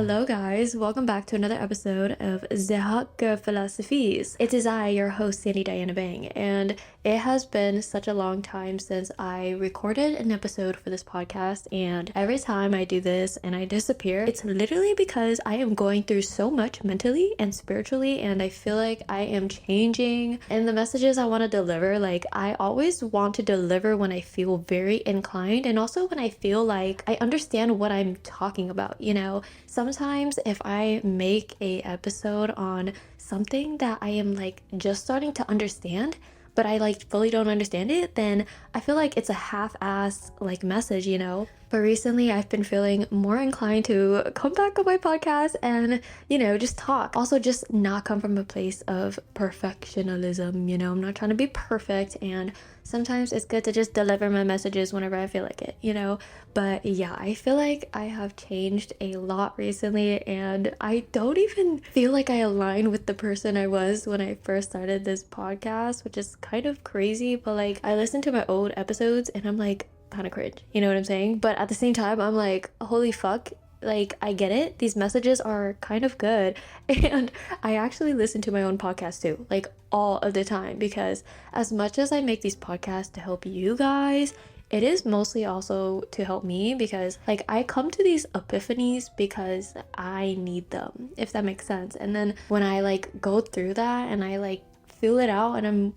Hello guys, welcome back to another episode of The Hot Girl Philosophies. It is I, your host Sandy Diana Bang, and it has been such a long time since I recorded an episode for this podcast, and every time I do this and I disappear, it's literally because I am going through so much mentally and spiritually, and I feel like I am changing and the messages I want to deliver, like I always want to deliver when I feel very inclined and also when I feel like I understand what I'm talking about, you know? Sometimes if I make a episode on something that I am like just starting to understand, but I like fully don't understand it, then I feel like it's a half-ass like message, you know? But recently I've been feeling more inclined to come back on my podcast and, you know, just talk. Also just not come from a place of perfectionism, you know? I'm not trying to be perfect, and sometimes it's good to just deliver my messages whenever I feel like it, you know? But yeah, I feel like I have changed a lot recently, and I don't even feel like I align with the person I was when I first started this podcast, which is kind of crazy. But like, I listen to my old episodes and I'm like, kind of cringe, you know what I'm saying? But at the same time, I'm like, holy fuck, like I get it, these messages are kind of good. And I actually listen to my own podcast too, like all of the time, because as much as I make these podcasts to help you guys, it is mostly also to help me, because like I come to these epiphanies because I need them, if that makes sense. And then when I like go through that and I like feel it out and I'm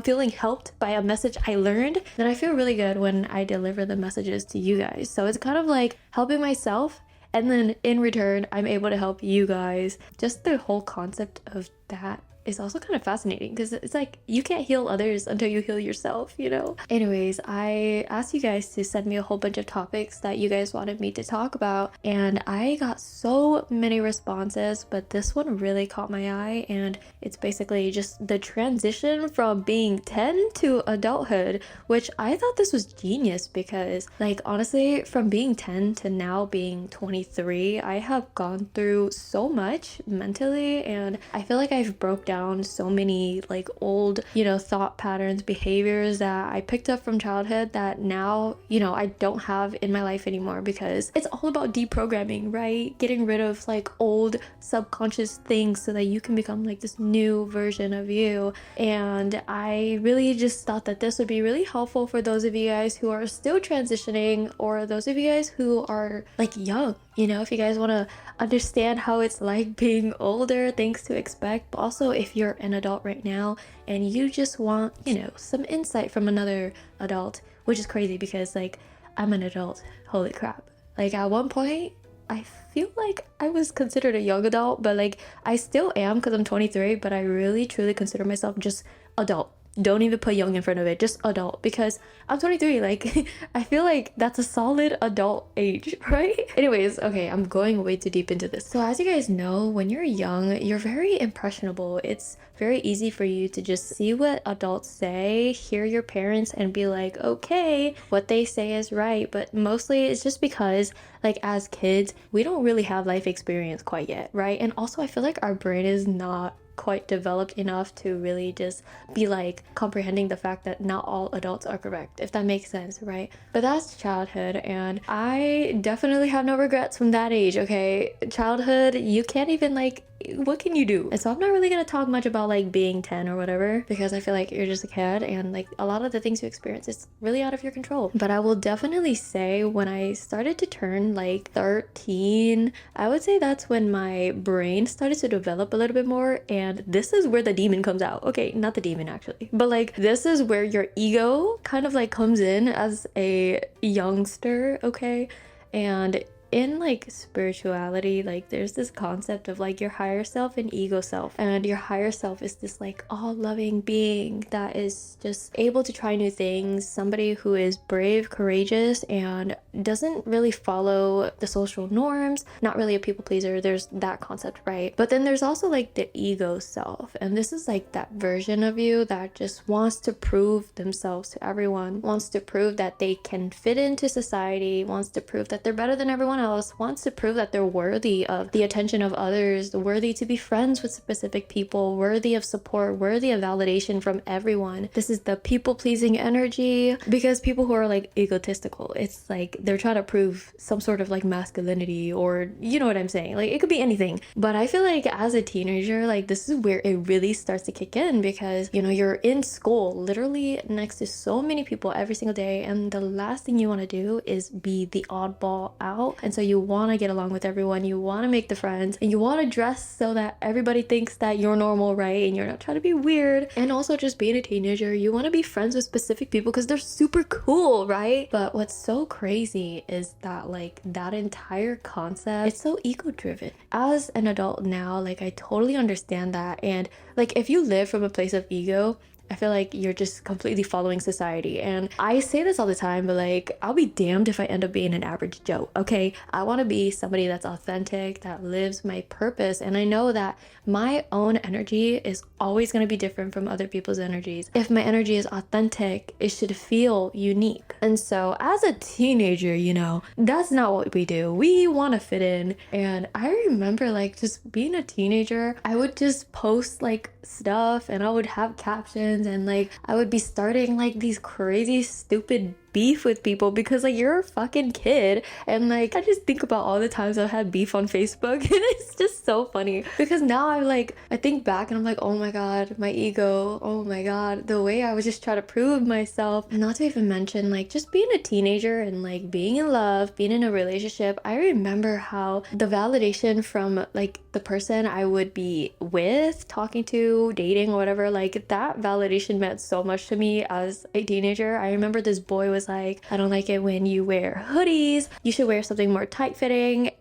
feeling helped by a message I learned, then I feel really good when I deliver the messages to you guys. So it's kind of like helping myself, and then in return, I'm able to help you guys. Just the whole concept of that is also kind of fascinating, because it's like you can't heal others until you heal yourself, you know? Anyways, I asked you guys to send me a whole bunch of topics that you guys wanted me to talk about, and I got so many responses, but this one really caught my eye, and it's basically just the transition from being 10 to adulthood, which I thought this was genius, because like honestly, from being 10 to now being 23, I have gone through so much mentally, and I feel like I've broke down so many like old, you know, thought patterns, behaviors that I picked up from childhood that now, you know, I don't have in my life anymore, because it's all about deprogramming, right? Getting rid of like old subconscious things so that you can become like this new version of you. And I really just thought that this would be really helpful for those of you guys who are still transitioning, or those of you guys who are like young, you know, if you guys want to understand how it's like being older, things to expect. But also if you're an adult right now and you just want, you know, some insight from another adult, which is crazy because like I'm an adult, holy crap. Like at one point I feel like I was considered a young adult, but like I still am because I'm 23, but I really truly consider myself just adult. Don't even put young in front of it, just adult, because I'm 23. Like I feel like that's a solid adult age, right? Anyways, okay, I'm going way too deep into this. So as you guys know, when you're young, you're very impressionable. It's very easy for you to just see what adults say, hear your parents, and be like, okay, what they say is right. But mostly it's just because like as kids, we don't really have life experience quite yet, right? And also I feel like our brain is not quite developed enough to really just be like comprehending the fact that not all adults are correct, if that makes sense, right? But that's childhood, and I definitely have no regrets from that age, okay? Childhood, you can't even like, what can you do? And so I'm not really gonna talk much about like being 10 or whatever, because I feel like you're just a kid and like a lot of the things you experience is really out of your control. But I will definitely say when I started to turn like 13, I would say that's when my brain started to develop a little bit more, and this is where the demon comes out. Okay, not the demon actually, but like this is where your ego kind of like comes in as a youngster, okay? And in like spirituality, like there's this concept of like your higher self and ego self, and your higher self is this like all-loving being that is just able to try new things, somebody who is brave, courageous, and doesn't really follow the social norms, not really a people pleaser. There's that concept, right? But then there's also like the ego self, and this is like that version of you that just wants to prove themselves to everyone, wants to prove that they can fit into society, wants to prove that they're better than everyone else, wants to prove that they're worthy of the attention of others, worthy to be friends with specific people, worthy of support, worthy of validation from everyone. This is the people-pleasing energy, because people who are like egotistical, it's like they're trying to prove some sort of like masculinity, or you know what I'm saying, like it could be anything. But I feel like as a teenager, like this is where it really starts to kick in, because you know, you're in school literally next to so many people every single day, and the last thing you want to do is be the oddball out. And so you want to get along with everyone, you want to make the friends, and you want to dress so that everybody thinks that you're normal, right? And you're not trying to be weird. And also, just being a teenager, you want to be friends with specific people because they're super cool, right? But what's so crazy is that like that entire concept, it's so ego driven. As an adult now, like I totally understand that. And like if you live from a place of ego, I feel like you're just completely following society. And I say this all the time, but like, I'll be damned if I end up being an average Joe, okay? I want to be somebody that's authentic, that lives my purpose. And I know that my own energy is always going to be different from other people's energies. If my energy is authentic, it should feel unique. And so as a teenager, you know, that's not what we do. We want to fit in. And I remember like just being a teenager, I would just post like stuff and I would have captions, and like I would be starting like these crazy stupid beef with people because like you're a fucking kid. And like I just think about all the times I've had beef on Facebook and it's just so funny because now I think back and I'm like, oh my god, my ego, oh my god, the way I was just trying to prove myself. And not to even mention like just being a teenager and like being in love, being in a relationship. I remember how the validation from like the person I would be with, talking to, dating, or whatever, like that validation meant so much to me as a teenager. I remember this boy was like, I don't like it when you wear hoodies, you should wear something more tight-fitting.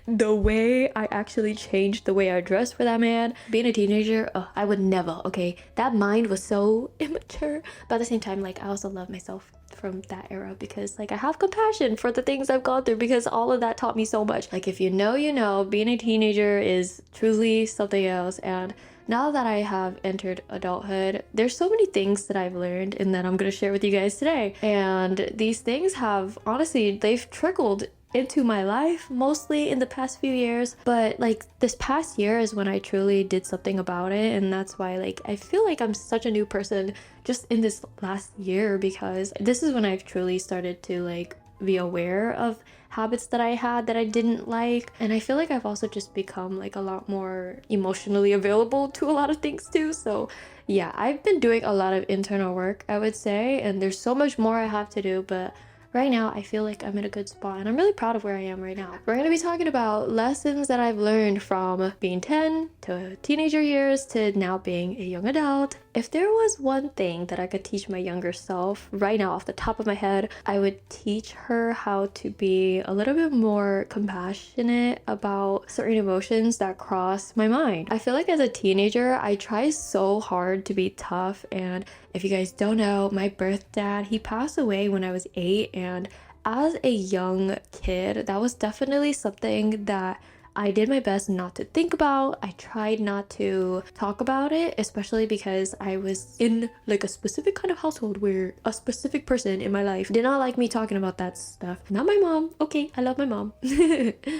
The way I actually changed the way I dressed for that man, being a teenager, I would never, okay? That mind was so immature, but at the same time, like I also love myself from that era because like I have compassion for the things I've gone through because all of that taught me so much. Like if you know, being a teenager is truly something else. And now that I have entered adulthood, there's so many things that I've learned and that I'm going to share with you guys today. And these things have, honestly, they've trickled into my life mostly in the past few years, but like this past year is when I truly did something about it. And that's why like I feel like I'm such a new person just in this last year, because this is when I've truly started to like be aware of habits that I had that I didn't like. And I feel like I've also just become like a lot more emotionally available to a lot of things too. So yeah, I've been doing a lot of internal work, I would say, and there's so much more I have to do, but right now, I feel like I'm in a good spot and I'm really proud of where I am right now. We're going to be talking about lessons that I've learned from being 10 to teenager years to now being a young adult. If there was one thing that I could teach my younger self right now off the top of my head, I would teach her how to be a little bit more compassionate about certain emotions that cross my mind. I feel like as a teenager, I try so hard to be tough, and if you guys don't know, my birth dad, he passed away when I was 8, and as a young kid, that was definitely something that I did my best not to think about. I tried not to talk about it, especially because I was in like a specific kind of household where a specific person in my life did not like me talking about that stuff. Not my mom. Okay, I love my mom.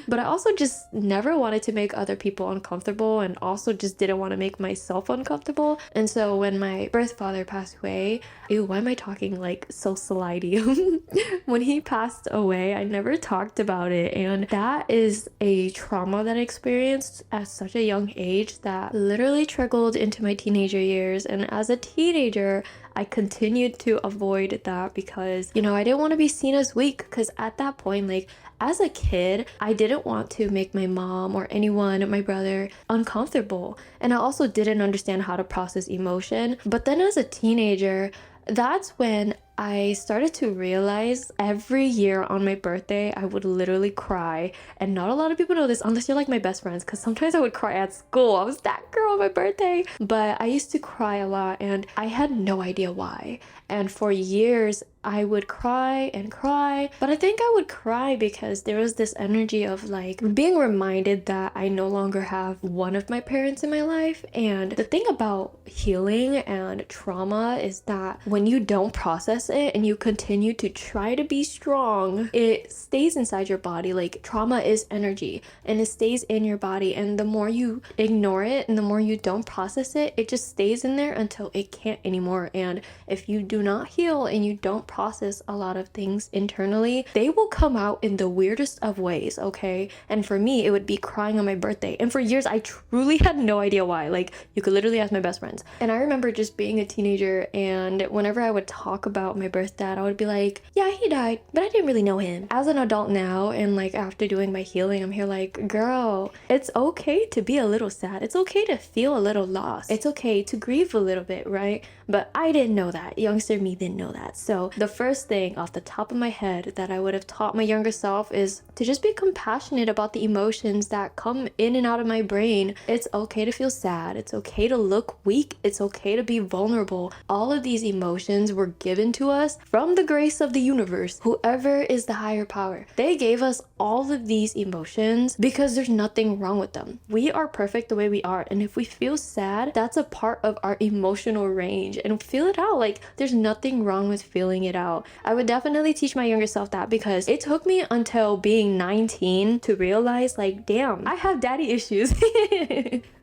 But I also just never wanted to make other people uncomfortable, and also just didn't want to make myself uncomfortable. And so when my birth father passed away, ew, why am I talking like so slidey? When he passed away, I never talked about it, and that is a trauma that I experienced at such a young age that literally trickled into my teenager years. And as a teenager, I continued to avoid that because, you know, I didn't want to be seen as weak, because at that point, like as a kid, I didn't want to make my mom or anyone, my brother, uncomfortable. And I also didn't understand how to process emotion. But then as a teenager, that's when I started to realize every year on my birthday, I would literally cry. And not a lot of people know this unless you're like my best friends, because sometimes I would cry at school. I was that girl on my birthday. But I used to cry a lot and I had no idea why. And for years, I would cry and cry, but I think I would cry because there was this energy of like being reminded that I no longer have one of my parents in my life. And the thing about healing and trauma is that when you don't process process it and you continue to try to be strong, it stays inside your body. Like, trauma is energy and it stays in your body, and the more you ignore it and the more you don't process it, it just stays in there until it can't anymore. And if you do not heal and you don't process a lot of things internally, they will come out in the weirdest of ways, okay? And for me, it would be crying on my birthday. And for years, I truly had no idea why. Like, you could literally ask my best friends. And I remember just being a teenager, and whenever I would talk about my birth dad, I would be like, yeah, he died, but I didn't really know him. As an adult now, and like after doing my healing, I'm here like, girl, it's okay to be a little sad. It's okay to feel a little lost. It's okay to grieve a little bit, right? But I didn't know that. Youngster me didn't know that. So the first thing off the top of my head that I would have taught my younger self is to just be compassionate about the emotions that come in and out of my brain. It's okay to feel sad. It's okay to look weak. It's okay to be vulnerable. All of these emotions were given to us from the grace of the universe. Whoever is the higher power, they gave us all of these emotions because there's nothing wrong with them. We are perfect the way we are. And if we feel sad, that's a part of our emotional range, and feel it out. Like, there's nothing wrong with feeling it out. I would definitely teach my younger self that, because it took me until being 19 to realize, like, damn, I have daddy issues.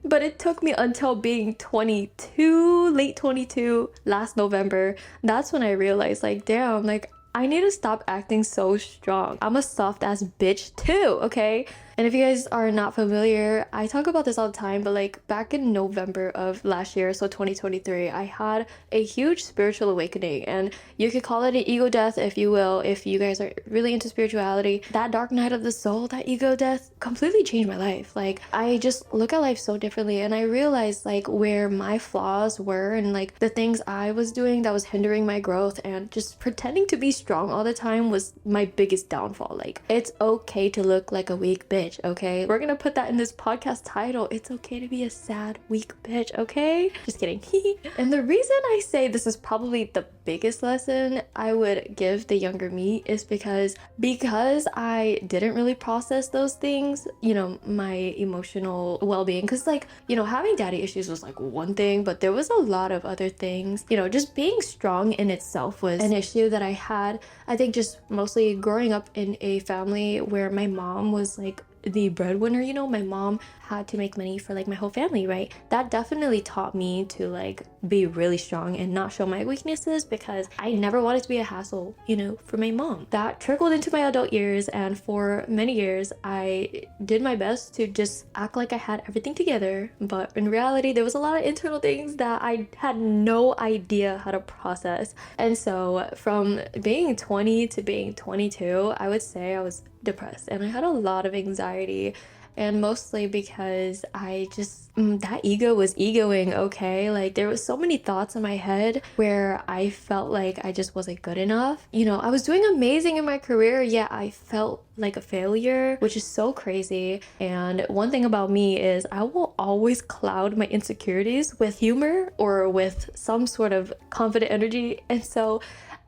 But it took me until being 22, late 22, last November. That's when I realized, like, damn, like, I need to stop acting so strong. I'm a soft ass bitch too, okay? And if you guys are not familiar, I talk about this all the time, but like back in November of last year, so 2023, I had a huge spiritual awakening, and you could call it an ego death if you will, if you guys are really into spirituality. That dark night of the soul, that ego death completely changed my life. Like, I just look at life so differently, and I realized like where my flaws were and like the things I was doing that was hindering my growth, and just pretending to be strong all the time was my biggest downfall. Like, it's okay to look like a weak bitch. Okay, we're gonna put that in this podcast title. It's okay to be a sad, weak bitch, okay? Just kidding. And the reason I say this is probably the biggest lesson I would give the younger me is because I didn't really process those things, you know, my emotional well-being. Because like, you know, having daddy issues was like one thing, but there was a lot of other things. You know, just being strong in itself was an issue that I had. I think just mostly growing up in a family where my mom was like the breadwinner, you know, my mom had to make money for like my whole family, right? That definitely taught me to like be really strong and not show my weaknesses, because I never wanted to be a hassle, you know, for my mom. That trickled into my adult years, and for many years I did my best to just act like I had everything together, but in reality there was a lot of internal things that I had no idea how to process. And so from being 20 to being 22, I would say I was depressed, and I had a lot of anxiety, and mostly because I just that ego was egoing, okay? Like, there was so many thoughts in my head where I felt like I just wasn't good enough. You know, I was doing amazing in my career, yet I felt like a failure, which is so crazy. And one thing about me is I will always cloud my insecurities with humor or with some sort of confident energy, and so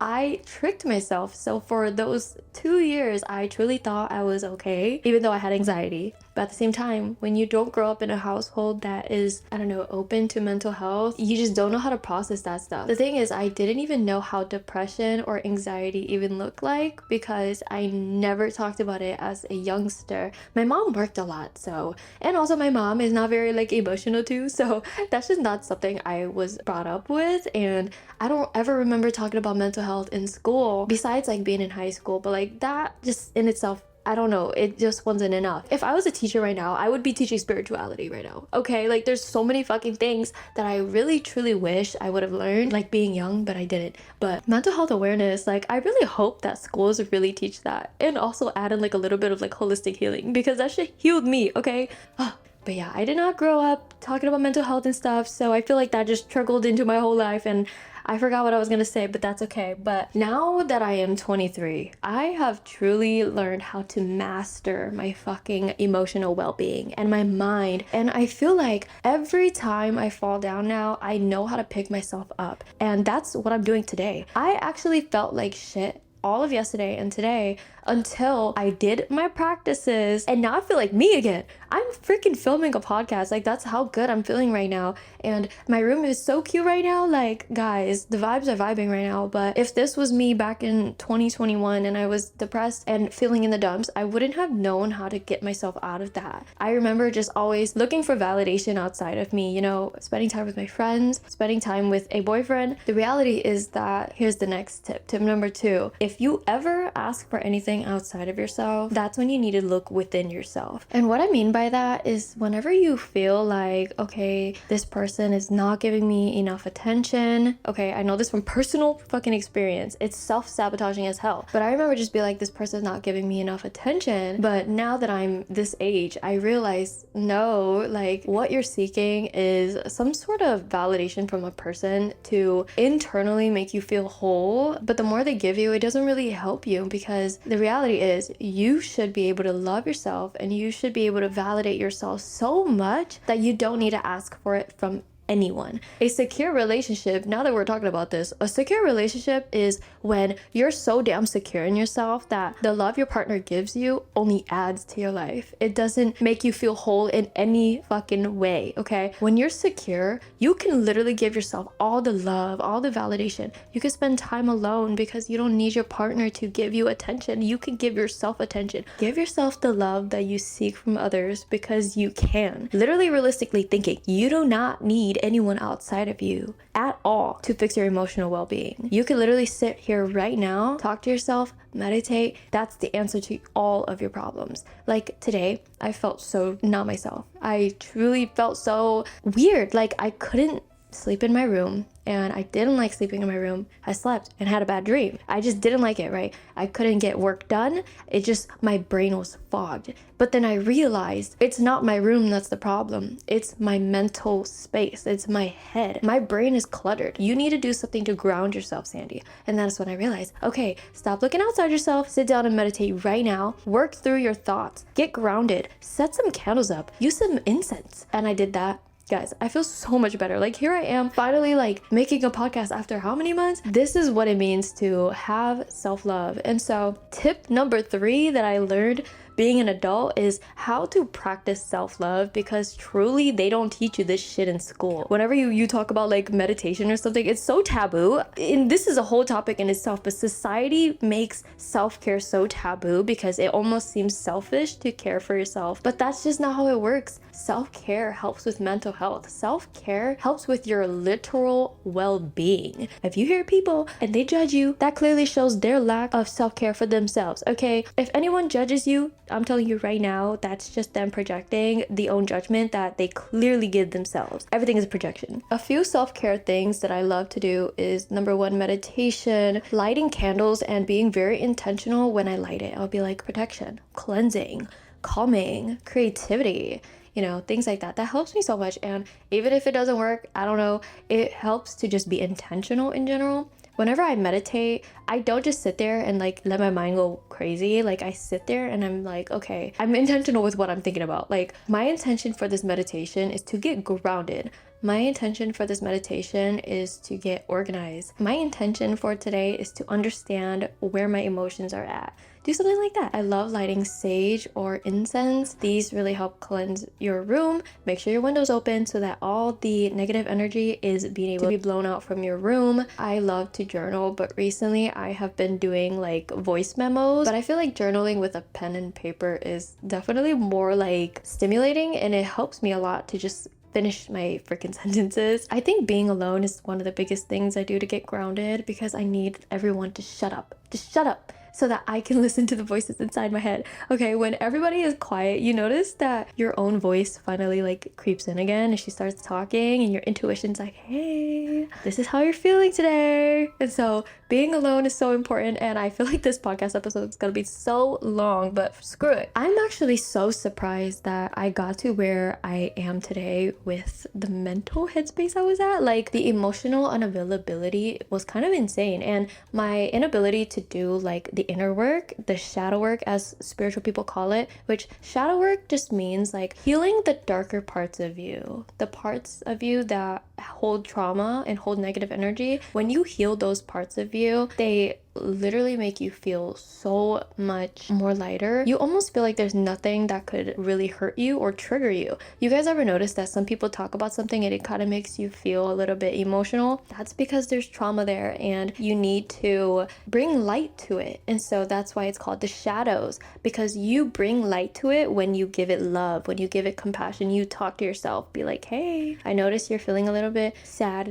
I tricked myself. So for those 2 years, I truly thought I was okay, even though I had anxiety. But at the same time, when you don't grow up in a household that is, I don't know, open to mental health, you just don't know how to process that stuff. The thing is, I didn't even know how depression or anxiety even looked like, because I never talked about it as a youngster. My mom worked a lot, so, and also my mom is not very like emotional too, so that's just not something I was brought up with. And I don't ever remember talking about mental health in school, besides like being in high school, but like that just in itself, I don't know, it just wasn't enough. If I was a teacher right now, I would be teaching spirituality right now, okay? Like, there's so many fucking things that I really truly wish I would have learned, like being young, but I didn't. But mental health awareness, like, I really hope that schools really teach that, and also add in like a little bit of like holistic healing, because that shit healed me, okay? But yeah, I did not grow up talking about mental health and stuff, so I feel like that just trickled into my whole life, and I forgot what I was gonna say, but that's okay. But now that I am 23, I have truly learned how to master my fucking emotional well-being and my mind. And I feel like every time I fall down now, I know how to pick myself up. And that's what I'm doing today. I actually felt like shit all of yesterday and today until I did my practices, and now I feel like me again. I'm freaking filming a podcast. Like, that's how good I'm feeling right now. And my room is so cute right now. Like, guys, the vibes are vibing right now. But if this was me back in 2021 and I was depressed and feeling in the dumps, I wouldn't have known how to get myself out of that. I remember just always looking for validation outside of me, you know, spending time with my friends, spending time with a boyfriend. The reality is that, here's the next tip. Tip number 2. If you ever ask for anything outside of yourself, that's when you need to look within yourself. And what I mean by that is whenever you feel like, okay, this person is not giving me enough attention. Okay, I know this from personal fucking experience. It's self-sabotaging as hell. But I remember just being like, this person's not giving me enough attention. But now that I'm this age, I realize, no, like what you're seeking is some sort of validation from a person to internally make you feel whole. But the more they give you, it doesn't really help you, because the reality is you should be able to love yourself and you should be able to validate yourself so much that you don't need to ask for it from anyone. A secure relationship, now that we're talking about this, a secure relationship is when you're so damn secure in yourself that the love your partner gives you only adds to your life. It doesn't make you feel whole in any fucking way, okay? When you're secure, you can literally give yourself all the love, all the validation. You can spend time alone because you don't need your partner to give you attention. You can give yourself attention. Give yourself the love that you seek from others because you can. Literally, realistically thinking, you do not need anyone outside of you at all to fix your emotional well-being. You can literally sit here right now, talk to yourself, meditate. That's the answer to all of your problems. Like today, I felt so not myself. I truly felt so weird. Like I couldn't sleep in my room, and I didn't like sleeping in my room. I slept and had a bad dream. I just didn't like it, right? I couldn't get work done. It just, my brain was fogged. But then I realized it's not my room that's the problem. It's my mental space. It's my head. My brain is cluttered. You need to do something to ground yourself, Sandy. And that's when I realized, okay, stop looking outside yourself. Sit down and meditate right now. Work through your thoughts. Get grounded. Set some candles up. Use some incense. And I did that. Guys, I feel so much better. Like here I am finally like making a podcast after how many months? This is what it means to have self-love. And so tip number 3 that I learned being an adult is how to practice self-love, because truly they don't teach you this shit in school. Whenever you talk about like meditation or something, it's so taboo. And this is a whole topic in itself, but society makes self-care so taboo because it almost seems selfish to care for yourself. But that's just not how it works. Self-care helps with mental health. Self-care helps with your literal well-being. If you hear people and they judge you, that clearly shows their lack of self-care for themselves, okay? If anyone judges you, I'm telling you right now, that's just them projecting the own judgment that they clearly give themselves. Everything is a projection. A few self-care things that I love to do is number 1, meditation, lighting candles, and being very intentional when I light it. I'll be like protection, cleansing, calming, creativity, you know, things like that. That helps me so much. And even if it doesn't work, I don't know, it helps to just be intentional in general. Whenever I meditate, I don't just sit there and like let my mind go crazy. Like I sit there and I'm like, okay, I'm intentional with what I'm thinking about. Like my intention for this meditation is to get grounded. My intention for this meditation is to get organized. My intention for today is to understand where my emotions are at. Do something like that. I love lighting sage or incense. These really help cleanse your room. Make sure your window's open so that all the negative energy is being able to be blown out from your room. I love to journal, but recently I have been doing like voice memos. But I feel like journaling with a pen and paper is definitely more like stimulating, and it helps me a lot to just finish my freaking sentences. I think being alone is one of the biggest things I do to get grounded, because I need everyone to shut up. Just shut up, so that I can listen to the voices inside my head. Okay, when everybody is quiet, you notice that your own voice finally like creeps in again and she starts talking, and your intuition's like, hey, this is how you're feeling today. And so being alone is so important, and I feel like this podcast episode is gonna be so long, but screw it. I'm actually so surprised that I got to where I am today with the mental headspace I was at. Like the emotional unavailability was kind of insane, and my inability to do like the inner work, the shadow work as spiritual people call it, which shadow work just means like healing the darker parts of you, the parts of you that hold trauma and hold negative energy. When you heal those parts of you, they literally make you feel so much more lighter. You almost feel like there's nothing that could really hurt you or trigger you. You guys ever notice that some people talk about something and it kind of makes you feel a little bit emotional? That's because there's trauma there and you need to bring light to it. And so that's why it's called the shadows, because you bring light to it when you give it love, when you give it compassion. You talk to yourself, be like, hey, I notice you're feeling a little bit sad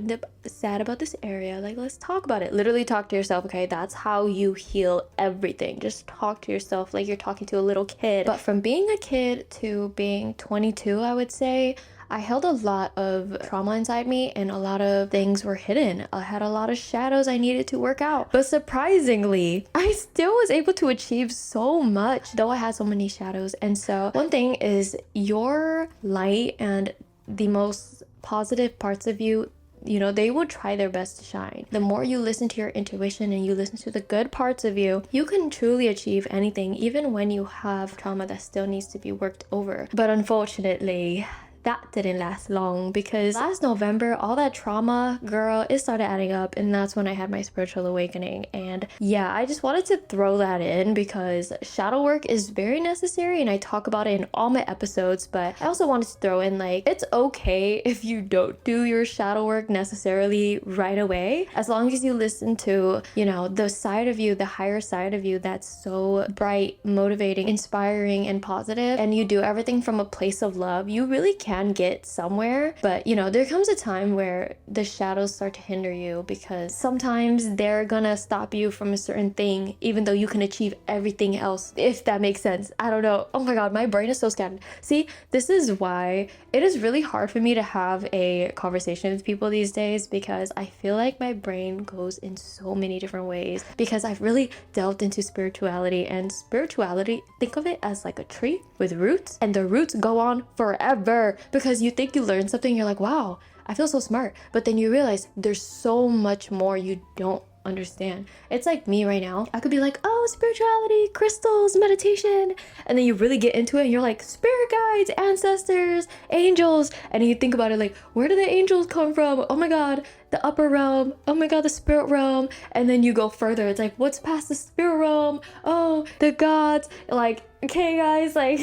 about this area. Like, let's talk about it. Literally talk to yourself, okay? That's how you heal everything. Just talk to yourself like you're talking to a little kid. But from being a kid to being 22, I would say, I held a lot of trauma inside me and a lot of things were hidden. I had a lot of shadows I needed to work out. But surprisingly, I still was able to achieve so much, though I had so many shadows. And so one thing is, your light and the most positive parts of you, they will try their best to shine. The more you listen to your intuition and you listen to the good parts of you, you can truly achieve anything, even when you have trauma that still needs to be worked over. But unfortunately, that didn't last long, because last November, all that trauma, girl, it started adding up, and that's when I had my spiritual awakening. And yeah, I just wanted to throw that in because shadow work is very necessary, and I talk about it in all my episodes. But I also wanted to throw in, like, it's okay if you don't do your shadow work necessarily right away, as long as you listen to, the side of you, the higher side of you that's so bright, motivating, inspiring, and positive, and you do everything from a place of love. You really can get somewhere. But there comes a time where the shadows start to hinder you, because sometimes they're gonna stop you from a certain thing, even though you can achieve everything else, if that makes sense. I don't know. Oh my god, my brain is so scattered. See, this is why it is really hard for me to have a conversation with people these days, because I feel like my brain goes in so many different ways, because I've really delved into spirituality. And spirituality, think of it as like a tree with roots, and the roots go on forever, because you think you learned something, you're like, wow, I feel so smart, but then you realize there's so much more you don't understand. It's like me right now. I could be like, oh, spirituality, crystals, meditation, and then you really get into it and you're like, spirit guides, ancestors, angels, and then you think about it like, where do the angels come from? Oh my god, the upper realm. Oh my god, the spirit realm. And then you go further, it's like, what's past the spirit realm? Oh, the gods. Like, okay guys, like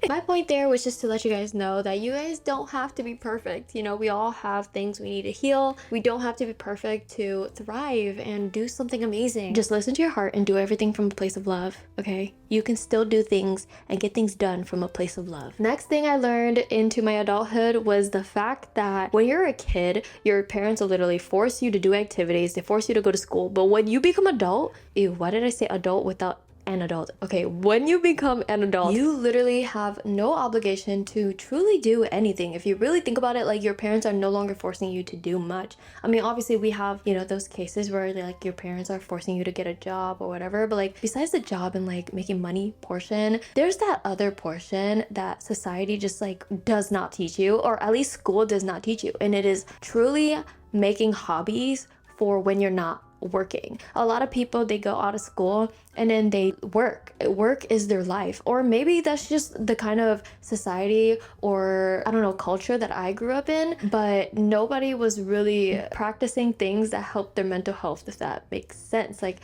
my point there was just to let you guys know that you guys don't have to be perfect. We all have things we need to heal. We don't have to be perfect to thrive and do something amazing. Just listen to your heart and do everything from a place of love, okay? You can still do things and get things done from a place of love. Next thing I learned into my adulthood was the fact that when you're a kid, your parents will literally force you to do activities. They force you to go to school. But when you become adult, ew, why did I say adult without an adult? Okay, when you become an adult, you literally have no obligation to truly do anything. If you really think about it, like, your parents are no longer forcing you to do much. I mean, obviously we have, those cases where like your parents are forcing you to get a job or whatever, but like, besides the job and like making money portion, there's that other portion that society just like does not teach you, or at least school does not teach you, and it is truly making hobbies for when you're not working. A lot of people, they go out of school and then they work. Work is their life. Or maybe that's just the kind of society or, I don't know, culture that I grew up in, but nobody was really practicing things that help their mental health, if that makes sense. Like,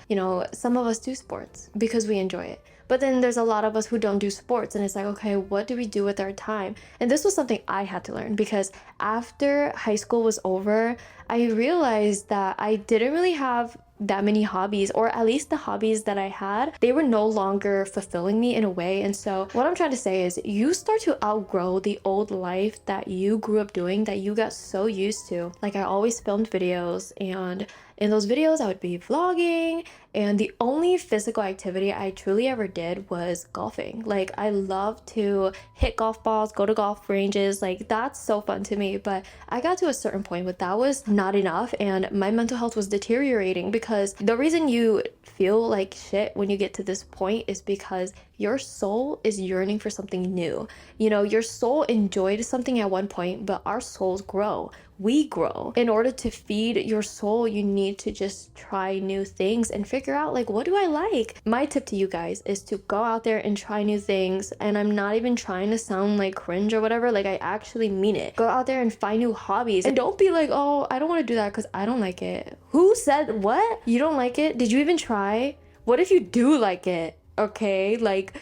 some of us do sports because we enjoy it. But then there's a lot of us who don't do sports, and it's like, okay, what do we do with our time? And this was something I had to learn, because after high school was over, I realized that I didn't really have that many hobbies, or at least the hobbies that I had, they were no longer fulfilling me in a way. And so what I'm trying to say is, you start to outgrow the old life that you grew up doing, that you got so used to. Like, I always filmed videos, and in those videos I would be vlogging, and the only physical activity I truly ever did was golfing. Like, I love to hit golf balls, go to golf ranges, like, that's so fun to me. But I got to a certain point where that was not enough, and my mental health was deteriorating, because the reason you feel like shit when you get to this point is because your soul is yearning for something new. Your soul enjoyed something at one point, but our souls grow. we grow. In order to feed your soul, you need to just try new things and figure out like, what do I like? My tip to you guys is to go out there and try new things. And I'm not even trying to sound like cringe or whatever, like I actually mean it. Go out there and find new hobbies, and don't be like, oh, I don't want to do that because I don't like it. Who said what? You don't like it? Did you even try? What if you do like it? Okay, like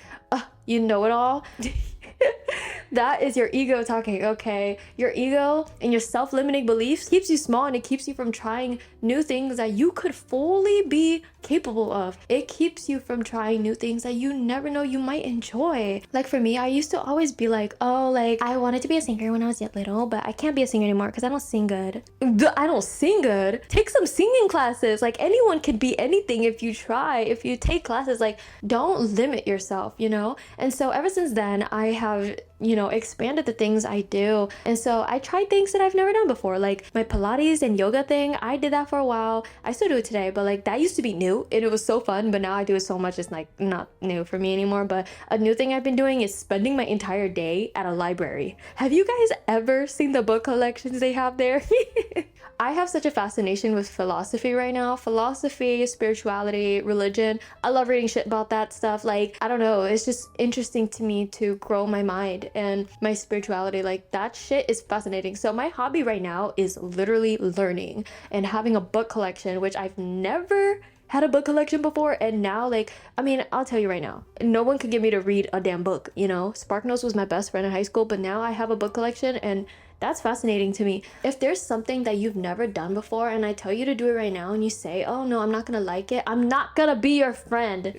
you know it all. That is your ego talking, okay? Your ego and your self-limiting beliefs keeps you small, and it keeps you from trying new things that you could fully be capable of. It keeps you from trying new things that you never know you might enjoy. Like for me, I used to always be like, oh, like I wanted to be a singer when I was little, but I can't be a singer anymore because I don't sing good. I don't sing good? Take some singing classes. Like anyone can be anything if you try, if you take classes. Like don't limit yourself, you know? And so ever since then, I have, you know, expanded the things I do. And so I tried things that I've never done before, like my Pilates and yoga thing. I did that for a while. I still do it today, but like that used to be new and it was so fun, but now I do it so much it's like not new for me anymore. But a new thing I've been doing is spending my entire day at a library. Have you guys ever seen the book collections they have there? I have such a fascination with philosophy right now. Philosophy, spirituality, religion. I love reading shit about that stuff. Like, I don't know, it's just interesting to me to grow my mind and my spirituality. Like, that shit is fascinating. So my hobby right now is literally learning and having a book collection, which I've never had a book collection before. And now, like, I mean, I'll tell you right now, no one could get me to read a damn book, you know? SparkNotes was my best friend in high school, but now I have a book collection, and that's fascinating to me. If there's something that you've never done before and I tell you to do it right now and you say, oh no, I'm not gonna like it, I'm not gonna be your friend.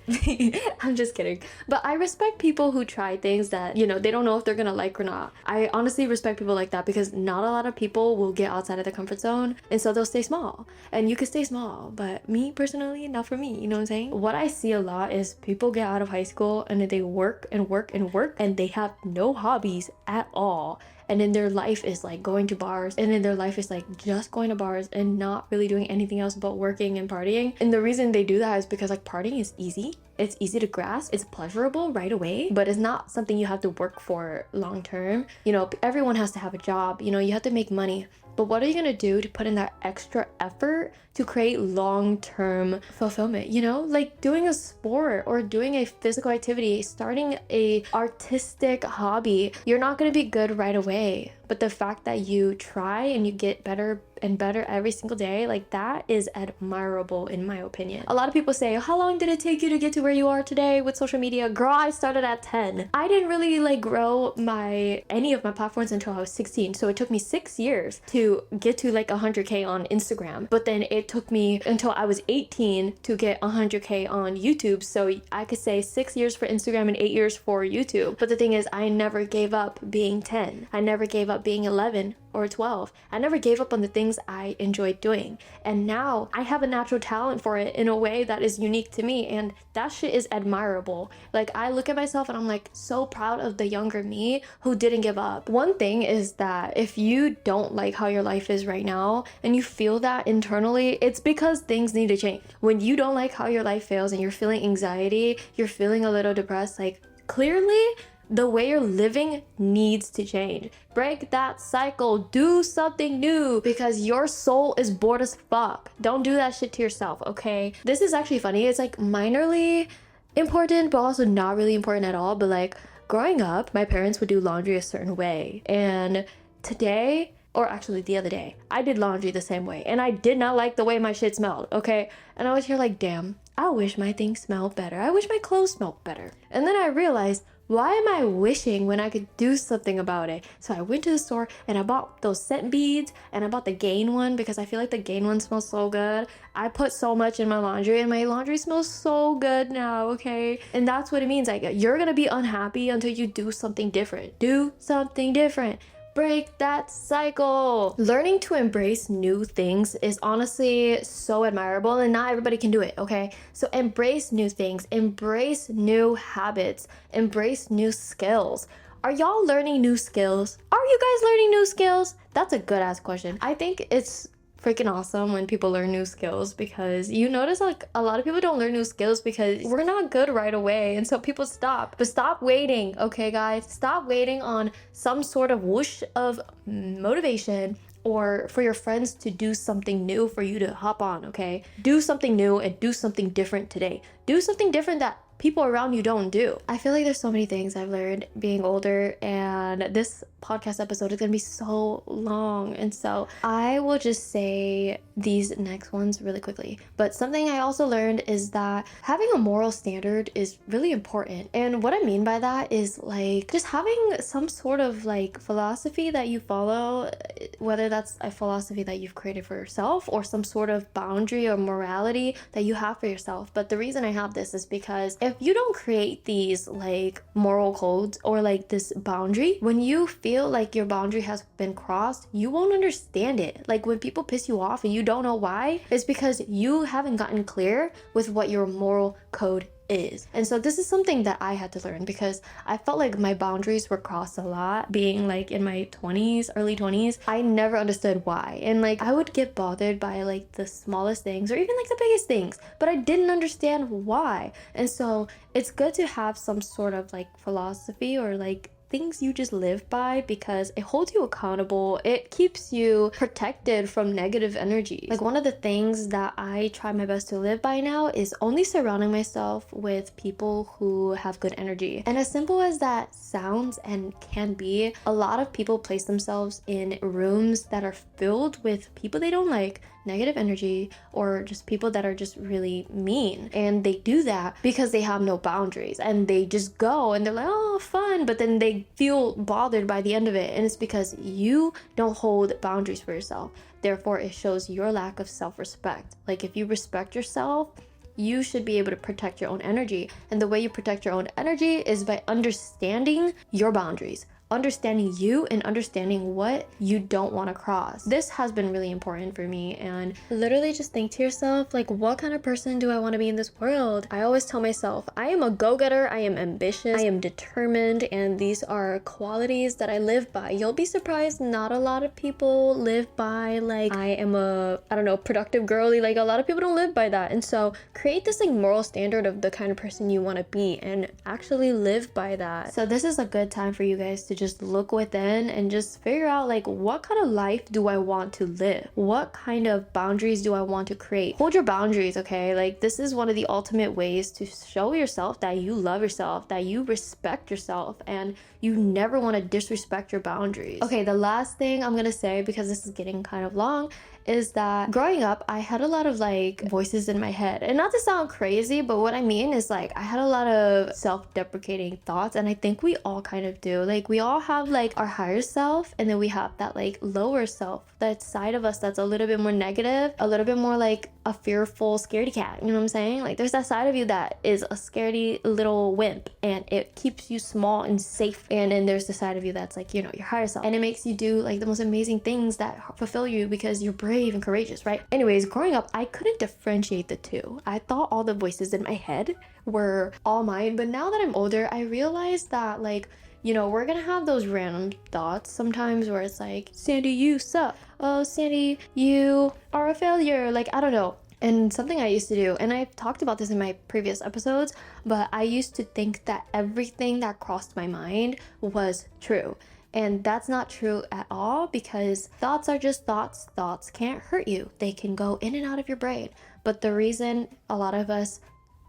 I'm just kidding. But I respect people who try things that, you know, they don't know if they're gonna like or not. I honestly respect people like that because not a lot of people will get outside of the comfort zone, and so they'll stay small. And you can stay small, but me personally, not for me, you know what I'm saying? What I see a lot is people get out of high school and then they work and work and work and they have no hobbies at all. And then their life is like going to bars, and then their life is like just going to bars and not really doing anything else but working and partying. And the reason they do that is because like partying is easy. It's easy to grasp, it's pleasurable right away, but it's not something you have to work for long term. You know, everyone has to have a job, you know, you have to make money. But what are you gonna do to put in that extra effort to create long-term fulfillment? You know, like doing a sport or doing a physical activity, starting a artistic hobby. You're not gonna be good right away, but the fact that you try and you get better and better every single day, like that is admirable in my opinion. A lot of people say, how long did it take you to get to where you are today with social media? Girl, I started at 10. I didn't really like grow any of my platforms until I was 16. So it took me 6 years to get to like 100K on Instagram. But then it took me until I was 18 to get 100K on YouTube. So I could say 6 years for Instagram and 8 years for YouTube. But the thing is, I never gave up being 10. I never gave up being 11 or 12. I never gave up on the things I enjoyed doing. And now I have a natural talent for it in a way that is unique to me. And that shit is admirable. Like I look at myself and I'm like so proud of the younger me who didn't give up. One thing is that if you don't like how your life is right now and you feel that internally, it's because things need to change. When you don't like how your life feels and you're feeling anxiety, you're feeling a little depressed, like clearly the way you're living needs to change. Break that cycle. Do something new because your soul is bored as fuck. Don't do that shit to yourself, okay? This is actually funny. It's like minorly important, but also not really important at all. But like growing up, my parents would do laundry a certain way. And today, or actually the other day, I did laundry the same way. And I did not like the way my shit smelled, okay? And I was here like, damn, I wish my things smelled better. I wish my clothes smelled better. And then I realized, why am I wishing when I could do something about it? So I went to the store and I bought those scent beads and I bought the Gain one because I feel like the Gain one smells so good. I put so much in my laundry and my laundry smells so good now, okay? And that's what it means. Like you're gonna be unhappy until you do something different. Do something different. Break that cycle. Learning to embrace new things is honestly so admirable, and not everybody can do it, okay? So embrace new things, embrace new habits, embrace new skills. Are y'all learning new skills? Are you guys learning new skills? That's a good ass question. I think it's freaking awesome when people learn new skills, because you notice like a lot of people don't learn new skills because we're not good right away, and so people stop. But stop waiting, okay guys? Stop waiting on some sort of whoosh of motivation or for your friends to do something new for you to hop on, okay? Do something new and do something different today. Do something different that people around you don't do. I feel like there's so many things I've learned being older, and this podcast episode is gonna be so long, and so I will just say these next ones really quickly. But something I also learned is that having a moral standard is really important, and what I mean by that is like just having some sort of like philosophy that you follow, whether that's a philosophy that you've created for yourself or some sort of boundary or morality that you have for yourself. But the reason I have this is because if you don't create these like moral codes or like this boundary, when you feel like your boundary has been crossed, you won't understand it. Like when people piss you off and you don't know why, it's because you haven't gotten clear with what your moral code is. And so this is something that I had to learn, because I felt like my boundaries were crossed a lot being like in my 20s, early 20s. I never understood why, and like I would get bothered by like the smallest things or even like the biggest things, but I didn't understand why. And so it's good to have some sort of like philosophy or like things you just live by, because it holds you accountable. It keeps you protected from negative energy. Like one of the things that I try my best to live by now is only surrounding myself with people who have good energy. And as simple as that sounds and can be, a lot of people place themselves in rooms that are filled with people they don't like, negative energy, or just people that are just really mean. And they do that because they have no boundaries, and they just go and they're like, oh, fun, but then they feel bothered by the end of it. And it's because you don't hold boundaries for yourself. Therefore, it shows your lack of self-respect. Like if you respect yourself, you should be able to protect your own energy. And the way you protect your own energy is by understanding your boundaries, understanding you, and understanding what you don't want to cross. This has been really important for me, and literally just think to yourself, like, what kind of person do I want to be in this world? I always tell myself, I am a go-getter, I am ambitious, I am determined, and these are qualities that I live by. You'll be surprised, not a lot of people live by, like, I am a, I don't know, productive girly. Like, a lot of people don't live by that. And so create this like moral standard of the kind of person you want to be and actually live by that. So this is a good time for you guys to just look within and just figure out, like, what kind of life do I want to live? What kind of boundaries do I want to create? Hold your boundaries, okay? Like, this is one of the ultimate ways to show yourself that you love yourself, that you respect yourself, and you never want to disrespect your boundaries. Okay, the last thing I'm gonna say, because this is getting kind of long, is that growing up, I had a lot of like voices in my head. And not to sound crazy, but what I mean is like I had a lot of self-deprecating thoughts, and I think we all kind of do. Like we all have like our higher self, and then we have that like lower self, that side of us that's a little bit more negative, a little bit more like a fearful scaredy cat. You know what I'm saying? Like there's that side of you that is a scaredy little wimp, and it keeps you small and safe. And then there's the side of you that's like, you know, your higher self, and it makes you do like the most amazing things that fulfill you because you're brave and courageous, right? Anyways, growing up, I couldn't differentiate the two. I thought all the voices in my head were all mine, but now that I'm older, I realized that, like, you know, we're gonna have those random thoughts sometimes where it's like, Sandy, you suck. Oh, Sandy, you are a failure. Like, I don't know. And something I used to do, and I've talked about this in my previous episodes, but I used to think that everything that crossed my mind was true. And that's not true at all, because thoughts are just thoughts. Thoughts can't hurt you. They can go in and out of your brain. But the reason a lot of us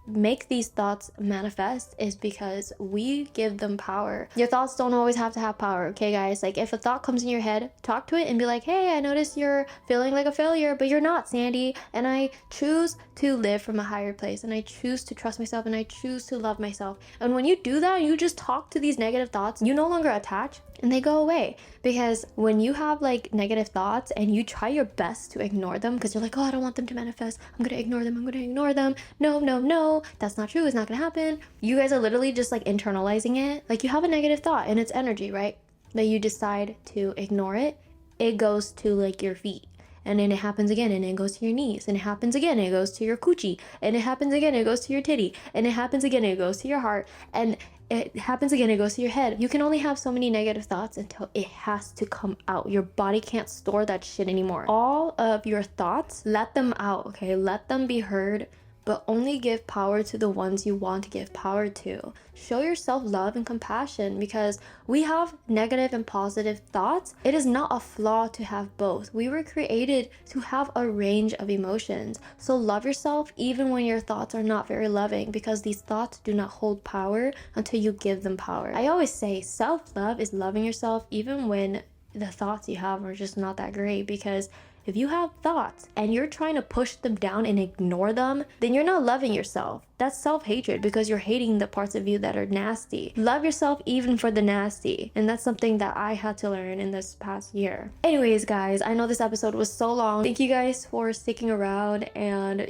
make these thoughts manifest is because we give them power. Your thoughts don't always have to have power, okay guys? Like if a thought comes in your head, talk to it and be like, hey, I notice you're feeling like a failure, but you're not, Sandy, and I choose to live from a higher place, and I choose to trust myself, and I choose to love myself. And when you do that, you just talk to these negative thoughts, you no longer attach, and they go away. Because when you have like negative thoughts and you try your best to ignore them because you're like, oh, I don't want them to manifest, I'm gonna ignore them, no, that's not true, it's not gonna happen. You guys are literally just like internalizing it. Like you have a negative thought and it's energy, right? That you decide to ignore it, it goes to like your feet, and then it happens again, and it goes to your knees, and it happens again, and it goes to your coochie, and it happens again, and it goes to your titty, and it happens again, and it goes to your heart, and it happens again, it goes to your head. You can only have so many negative thoughts until it has to come out. Your body can't store that shit anymore. All of your thoughts, let them out, okay? Let them be heard but only give power to the ones you want to give power to. Show yourself love and compassion, because we have negative and positive thoughts. It is not a flaw to have both. We were created to have a range of emotions. So love yourself even when your thoughts are not very loving, because these thoughts do not hold power until you give them power. I always say self-love is loving yourself even when the thoughts you have are just not that great, because if you have thoughts and you're trying to push them down and ignore them, then you're not loving yourself. That's self-hatred, because you're hating the parts of you that are nasty. Love yourself even for the nasty. And that's something that I had to learn in this past year. Anyways, guys, I know this episode was so long. Thank you guys for sticking around and,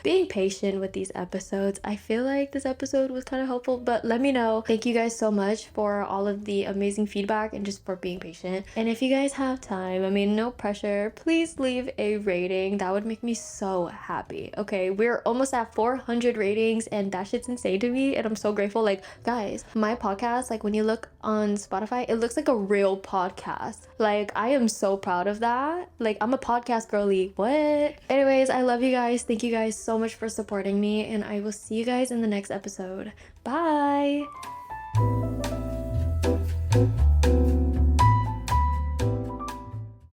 being patient with these episodes. I feel like this episode was kind of helpful, but let me know. Thank you guys so much for all of the amazing feedback and just for being patient. And if you guys have time, no pressure, please leave a rating. That would make me so happy. Okay, we're almost at 400 ratings, and that shit's insane to me, and I'm so grateful. Like, guys, my podcast, like when you look on Spotify, it looks like a real podcast. Like, I am so proud of that. Like, I'm a podcast girly. What? Anyways, I love you guys. Thank you guys so much for supporting me, and I will see you guys in the next episode. Bye.